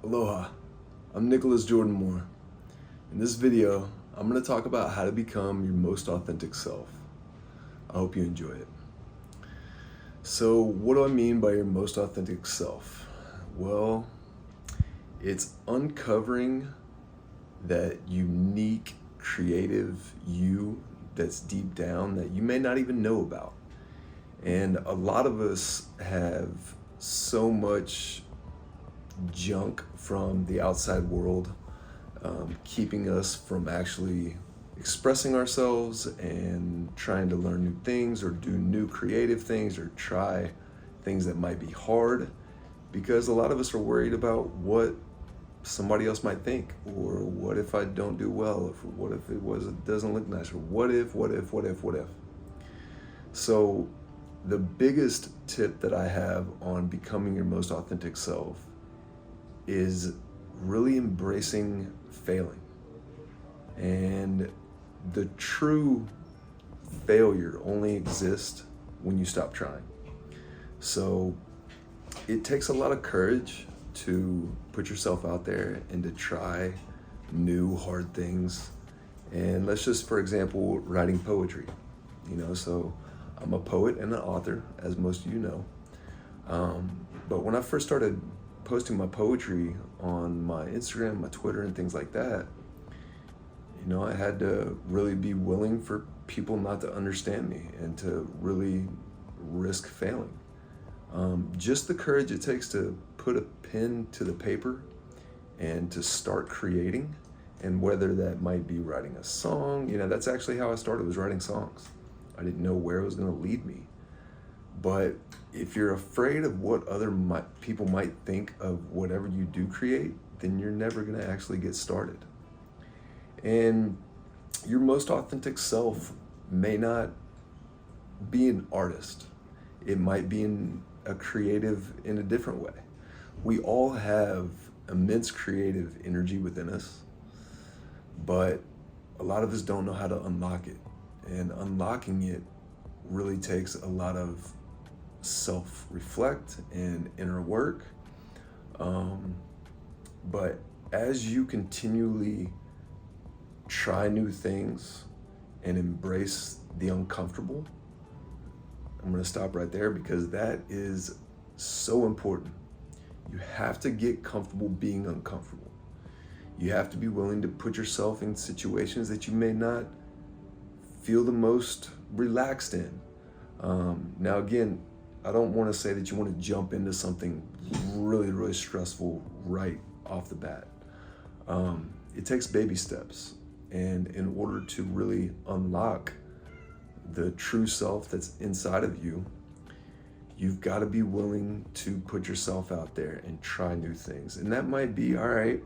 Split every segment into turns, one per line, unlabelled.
Aloha, I'm Nicholas Jordan Moore. In this video, I'm going to talk about how to become your most authentic self. I hope you enjoy it. So, what do I mean by your most authentic self? Well, it's uncovering that unique, creative you that's deep down that you may not even know about. And a lot of us have so much junk from the outside world, keeping us from actually expressing ourselves and trying to learn new things or do new creative things or try things that might be hard, because a lot of us are worried about what somebody else might think, or what if I don't do well, or what if it doesn't look nice, or what if. So the biggest tip that I have on becoming your most authentic self is really embracing failing. And the true failure only exists when you stop trying. So it takes a lot of courage to put yourself out there and to try new hard things. And let's just, for example, writing poetry. So I'm a poet and an author, as most of you know. But when I first started posting my poetry on my Instagram, my Twitter, and things like that, I had to really be willing for people not to understand me and to really risk failing. Just the courage it takes to put a pen to the paper and to start creating, and whether that might be writing a song, that's actually how I started, was writing songs. I didn't know where it was going to lead me. But if you're afraid of what other people might think of whatever you do create, then you're never going to actually get started. And your most authentic self may not be an artist. It might be a creative in a different way. We all have immense creative energy within us, but a lot of us don't know how to unlock it. And unlocking it really takes a lot of self-reflect and inner work. But as you continually try new things and embrace the uncomfortable, I'm going to stop right there, because that is so important. You have to get comfortable being uncomfortable. You have to be willing to put yourself in situations that you may not feel the most relaxed in. Now again, I don't want to say that you want to jump into something really, really stressful right off the bat. It takes baby steps. And in order to really unlock the true self that's inside of you, you've got to be willing to put yourself out there and try new things. And that might be, all right,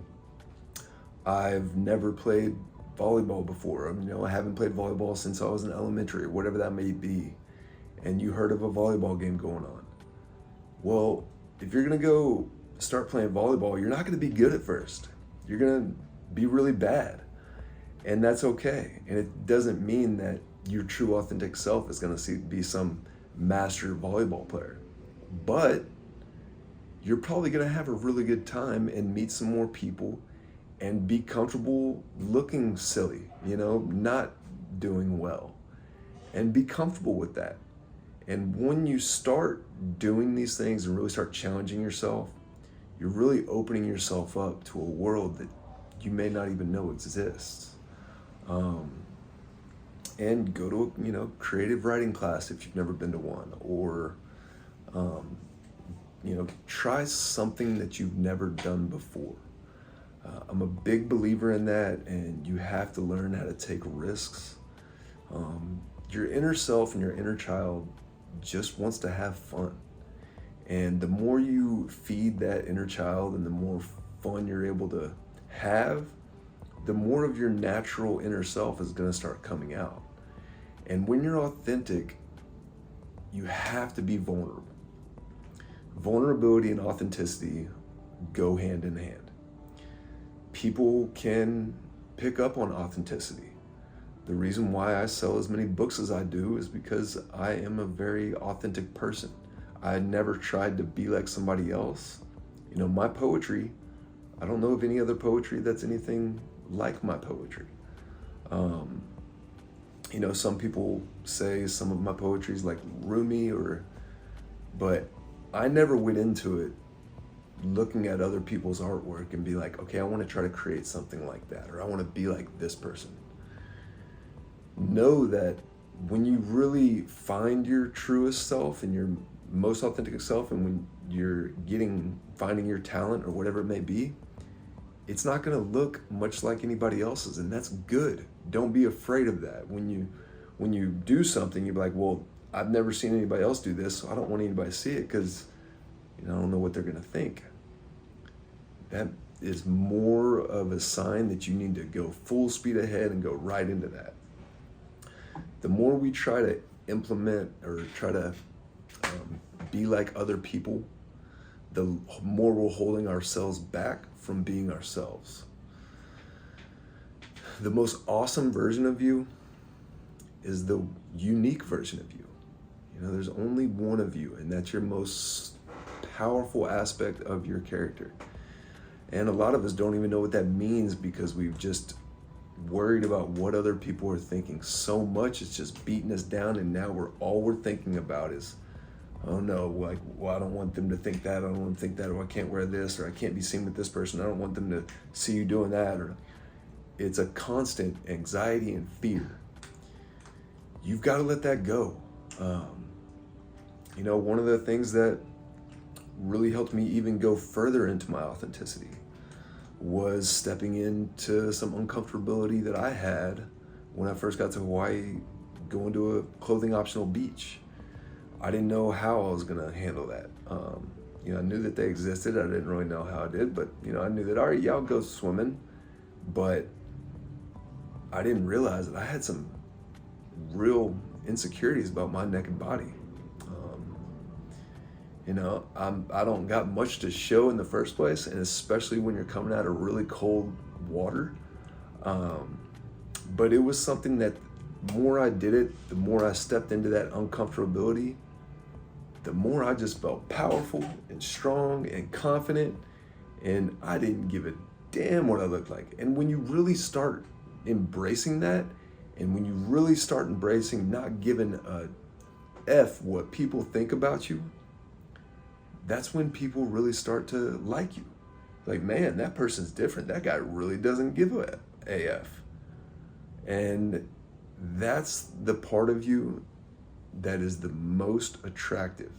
I've never played volleyball before. I haven't played volleyball since I was in elementary, or whatever that may be. And you heard of a volleyball game going on. Well, if you're going to go start playing volleyball, you're not going to be good at first. You're going to be really bad. And that's okay. And it doesn't mean that your true authentic self is going to be some master volleyball player. But you're probably going to have a really good time and meet some more people and be comfortable looking silly, not doing well, and be comfortable with that. And when you start doing these things and really start challenging yourself, you're really opening yourself up to a world that you may not even know exists. And go to a creative writing class if you've never been to one, or try something that you've never done before. I'm a big believer in that, and you have to learn how to take risks. Your inner self and your inner child just wants to have fun. And the more you feed that inner child and the more fun you're able to have, the more of your natural inner self is going to start coming out. And when you're authentic, you have to be vulnerable. Vulnerability and authenticity go hand in hand. People can pick up on authenticity. The reason why I sell as many books as I do is because I am a very authentic person. I never tried to be like somebody else. My poetry, I don't know of any other poetry that's anything like my poetry. You know, some people say some of my poetry is like Rumi, but I never went into it looking at other people's artwork and be like, okay, I want to try to create something like that, or I want to be like this person. Know that when you really find your truest self and your most authentic self, and when you're finding your talent or whatever it may be, it's not going to look much like anybody else's, and that's good. Don't be afraid of that. When you do something, you're like, well, I've never seen anybody else do this, so I don't want anybody to see it because, you know, I don't know what they're going to think. That is more of a sign that you need to go full speed ahead and go right into that. The more we try to implement or try to be like other people, the more we're holding ourselves back from being ourselves. The most awesome version of you is the unique version of you. You know, there's only one of you, and that's your most powerful aspect of your character. And a lot of us don't even know what that means because we've just worried about what other people are thinking so much. It's just beating us down, and now all we're thinking about is, oh no, like, well, I don't want them to think that, I don't want them to think that, or I can't wear this, or I can't be seen with this person, I don't want them to see you doing that. Or it's a constant anxiety and fear. You've got to let that go. You know, one of the things that really helped me even go further into my authenticity was stepping into some uncomfortability that I had when I first got to Hawaii, going to a clothing optional beach. I didn't know how I was gonna handle that. You know, I knew that they existed. I didn't really know how I did, but you know, I knew that, all right, yeah, I'll go swimming. But I didn't realize that I had some real insecurities about my naked body. You know, I don't got much to show in the first place, and especially when you're coming out of really cold water. But it was something that the more I did it, the more I stepped into that uncomfortability, the more I just felt powerful and strong and confident, and I didn't give a damn what I looked like. And when you really start embracing that, and when you really start embracing not giving a F what people think about you, that's when people really start to like you. Like, man, that person's different. That guy really doesn't give a AF. And that's the part of you that is the most attractive,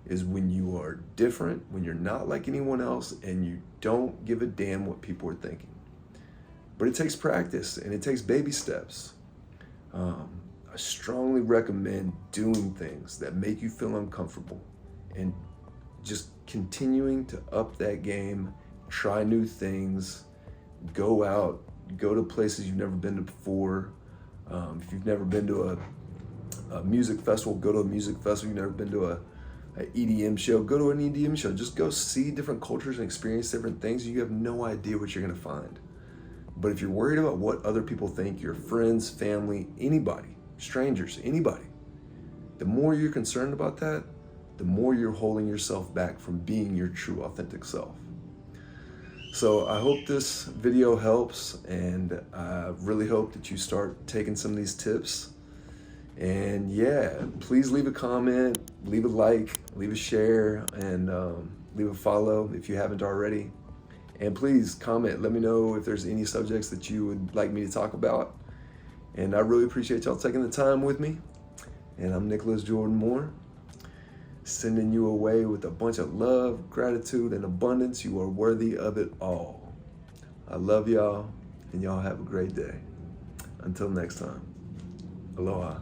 is when you are different, when you're not like anyone else, and you don't give a damn what people are thinking. But it takes practice, and it takes baby steps. I strongly recommend doing things that make you feel uncomfortable and just continuing to up that game, try new things, go out, go to places you've never been to before. If you've never been to a music festival, go to a music festival. You've never been to a EDM show, go to an EDM show. Just go see different cultures and experience different things. You have no idea what you're gonna find. But if you're worried about what other people think, your friends, family, anybody, strangers, anybody, the more you're concerned about that, the more you're holding yourself back from being your true authentic self. So I hope this video helps, and I really hope that you start taking some of these tips. And yeah, please leave a comment, leave a like, leave a share, and leave a follow if you haven't already. And please comment, let me know if there's any subjects that you would like me to talk about. And I really appreciate y'all taking the time with me. And I'm Nicholas Jordan Moore, sending you away with a bunch of love, gratitude, and abundance. You are worthy of it all. I love y'all, and y'all have a great day. Until next time, aloha.